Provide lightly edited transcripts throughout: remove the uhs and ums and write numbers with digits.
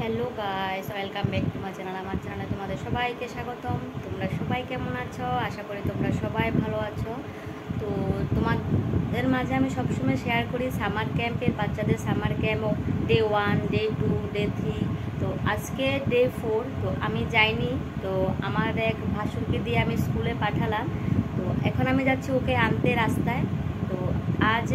Hello guys, welcome back to my channel. আমার চ্যানেলে তোমাদের সবাইকে স্বাগতম। তোমরা সবাই কেমন আছো? আশা করি তোমরা সবাই ভালো আছো। তো তোমাদের মাঝে আমি সবসময় শেয়ার করি সামার ক্যাম্পের, বাচ্চাদের summer camp day 1, day 2, day 3। তো আজকে ডে 4। তো আমি যাইনি, তো আমার এক ভাসুরকে দিয়ে আমি স্কুলে পাঠালাম। তো এখন আমি যাচ্ছি ওকে আনতে রাস্তায়। তো আজ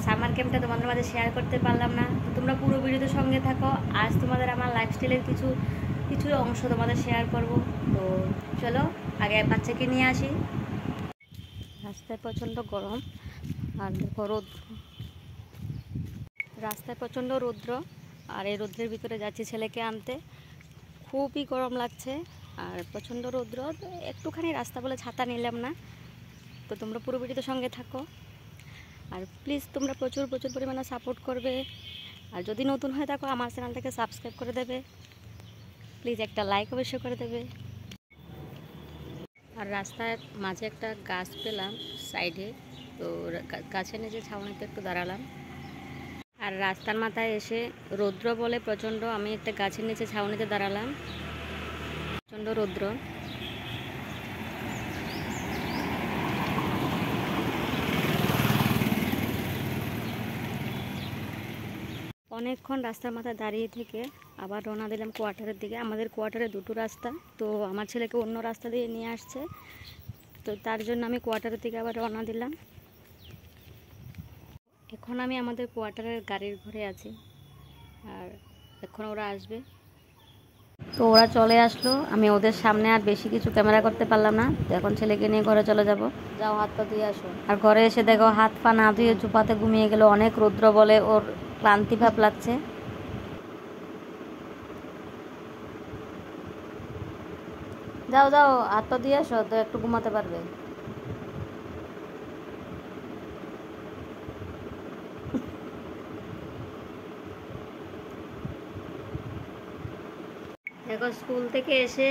সামার ক্যাম্পটা তোমাদের মাঝে শেয়ার করতে পারলাম না, তো তোমরা পুরো ভিডিওতে সঙ্গে থাকো। আজ তোমাদের আমার লাইফস্টাইলের কিছু কিছু অংশ তোমাদের শেয়ার করব। তো চলো আগে বাচ্চাকে নিয়ে আসি। রাস্তায় প্রচণ্ড গরম, আর দেখো রাস্তায় প্রচণ্ড রৌদ্র, আর এই রৌদ্রের ভিতরে যাচ্ছি ছেলেকে আনতে। খুবই গরম লাগছে আর প্রচণ্ড রৌদ্র, একটুখানি রাস্তা বলে ছাতা নিলাম না। তো তোমরা পুরো ভিডিওতে সঙ্গে থাকো, আর প্লিজ তোমরা প্রচুর প্রচুর পরিমাণে সাপোর্ট করবে। আর যদি নতুন হয়ে থাকো আমার চ্যানেলটাকে সাবস্ক্রাইব করে দেবে, প্লিজ একটা লাইক অবশ্যই করে দেবে। আর রাস্তার মাঝে একটা গাছ পেলাম সাইডে, তো গাছের নিচে ছাউনিতে একটু দাঁড়ালাম। আর রাস্তার মাথায় এসে রৌদ্র বলে প্রচণ্ড, আমি একটা গাছের নিচে ছাউনিতে দাঁড়ালাম। প্রচণ্ড রৌদ্র। অনেকক্ষণ রাস্তার মাথায় দাঁড়িয়ে থেকে আবার রওনা দিলাম কোয়ার্টারের দিকে। আমাদের কোয়ার্টারে দুটো রাস্তা, তো আমার ছেলেকে অন্য রাস্তা দিয়ে নিয়ে আসছে, তো তার জন্য আমি কোয়ার্টারের দিকে আবার রওনা দিলাম। এখন আমি আমাদের কোয়ার্টারের গাড়ির ঘরে আছি, আর এখন ওরা আসবে। তো ওরা চলে আসলো, আমি ওদের সামনে আর বেশি কিছু ক্যামেরা করতে পারলাম না। তো এখন ছেলেকে নিয়ে ঘরে চলে যাব। যাও হাত পা ধুয়ে আসো। আর ঘরে এসে দেখো হাত পা না ধুয়ে চুপাতে ঘুমিয়ে গেল। অনেক রৌদ্র বলে ওর ক্লান্তি ভাব লাগছে। যাও যাও হাত পা ধুয়ে আসো, তো একটু ঘুমাতে পারবে। দেখো স্কুল থেকে এসে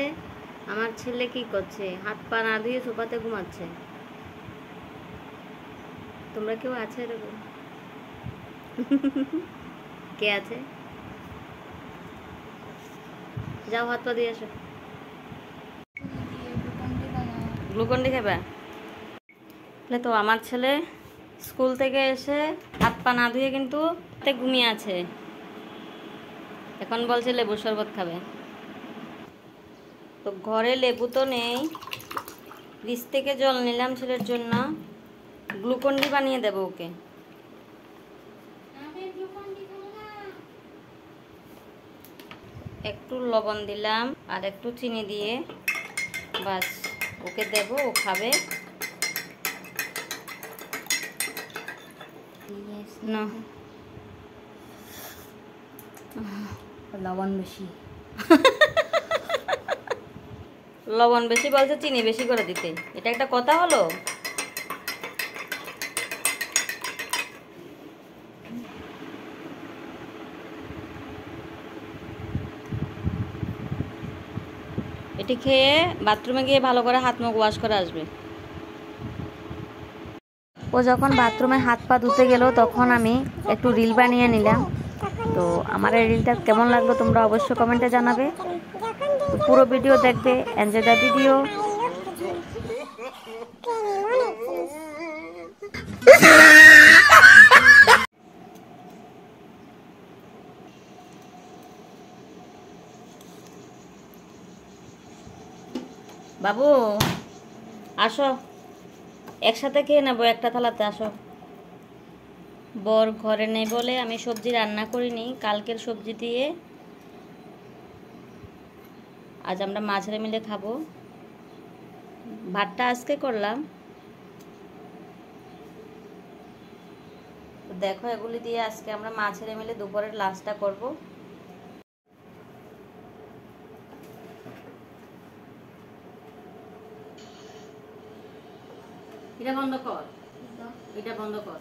আমার ছেলে কি করছে, হাত পা না ধুয়ে সোফাতে ঘুমাচ্ছে। তোমরা কেউ আছে এরকম? কে আছে? যাও হাত পা দিয়ে আসো। গ্লুকন ডি খাবে? তো আমার ছেলে স্কুল থেকে এসে হাত পা না ধুয়ে কিন্তু ঘুমিয়ে আছে। এখন বলছে লেবু শরবত খাবে। তো ঘরে লেবু তো নেই, ফ্রিজ থেকে জল নিলাম ছেলের জন্য। গ্লুকন ডি বানিয়ে দেবো ওকে। একটু লবণ দিলাম আর একটু চিনি দিয়ে বাস ওকে দেবো, ও খাবে। না লবণ বেশি। লবণ বেশি বলছে, চিনি বেশি করে দিতে। এটা একটা কথা হলো? এটি খেয়ে বাথরুমে গিয়ে ভালো করে হাত মুখ ওয়াশ করে আসবে। ও যখন বাথরুমে হাত পা ধুতে গেল তখন আমি একটু রিল বানিয়ে নিলাম। তো আমার এই রিলটা কেমন লাগলো তোমরা অবশ্যই কমেন্টে জানাবে। পুরো ভিডিও দেখবে, এনজয় দ্য ভিডিও। বাবু আসো, একসাথে খেয়ে নেবো একটা থালাতে। আসো। বর ঘরে নেই বলে আমি সবজি রান্না করিনি, কালকের সবজি দিয়ে আজ আমরা মাছের মিলে খাবো। ভাতটা আজকে করলাম। তো দেখো এগুলি দিয়ে আজকে আমরা মাছের মিলে দুপুরের লাঞ্চটা করব। এটা বন্ধ কর, এটা বন্ধ কর।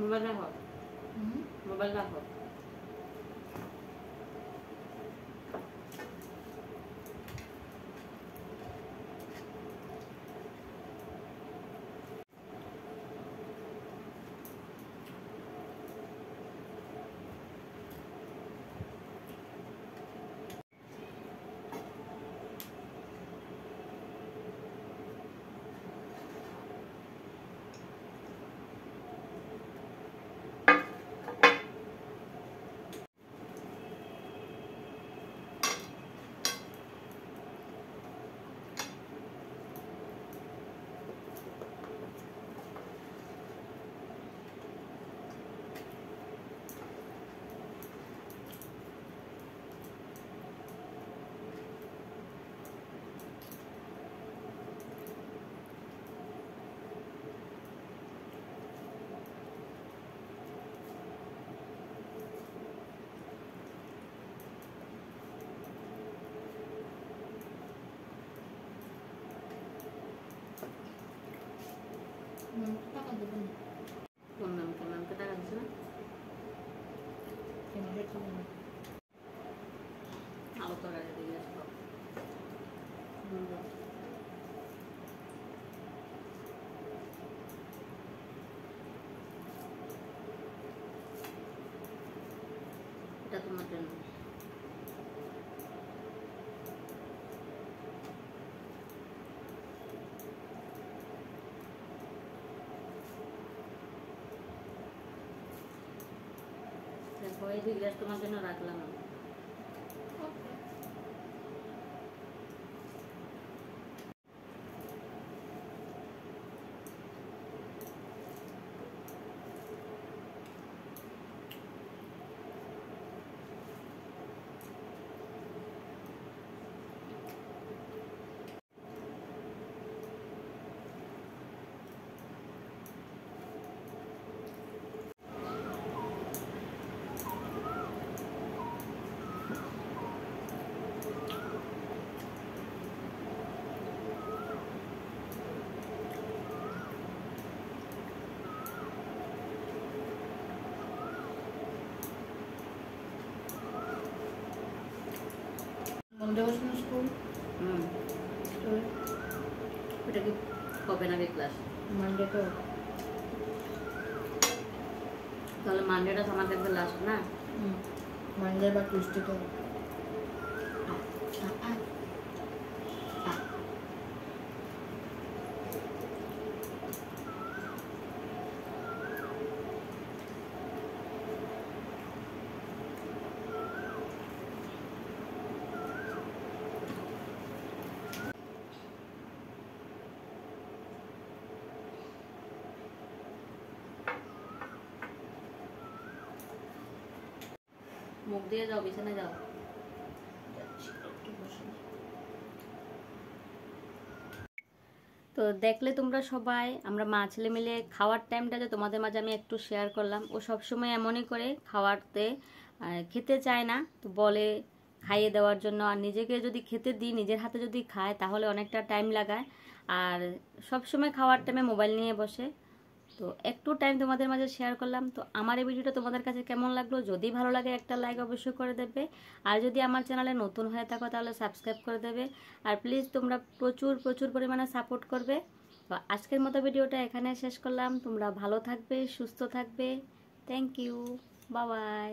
মোবাইল রাখো, মোবাইল রাখো। টাকা দেবেন না। কোন ম্যামকে? ম্যামকে টাকা দিচ্ছে না? কেন রেখে দেবেন? আলো তো আগে দিয়ে আসবো। এটা তোমার জন্য। দেখো এই 2 গ্লাস তোমার জন্য রাখলাম আমি। মন্ডে বসে না স্কুল? এটা কি কবে নাকি ক্লাস? মানডে তো। তাহলে মানডেটা তোমার কাছে লাস্ট না? মানডে বা টিউসডে তো। মুখ দিয়ে যাও, বিছানায় যাও। তো দেখলে তোমরা সবাই, আমরা মা ছেলে মিলে খাওয়ার টাইমটাতে তোমাদের মাঝে আমি একটু শেয়ার করলাম। ও সবসময় এমনই করে, খাওয়াতে খেতে চায় না, তো বলে খাইয়ে দেওয়ার জন্য। আর নিজেকে যদি খেতে দিই, নিজের হাতে যদি খায়, তাহলে অনেকটা টাইম লাগায়। আর সবসময় খাওয়ার টাইমে মোবাইল নিয়ে বসে। তো একটু টাইম তোমাদের মাঝে শেয়ার করলাম। তো আমার এই ভিডিওটা তোমাদের কাছে কেমন লাগলো? যদি ভালো লাগে একটা লাইক অবশ্যই করে দেবে। আর যদি আমার চ্যানেলে নতুন হয়ে থাকো তাহলে সাবস্ক্রাইব করে দেবে। আর প্লিজ তোমরা প্রচুর প্রচুর পরিমাণে সাপোর্ট করবে। তো আজকের মতো ভিডিওটা এখানে শেষ করলাম। তোমরা ভালো থাকবে, সুস্থ থাকবে। Thank you, bye by.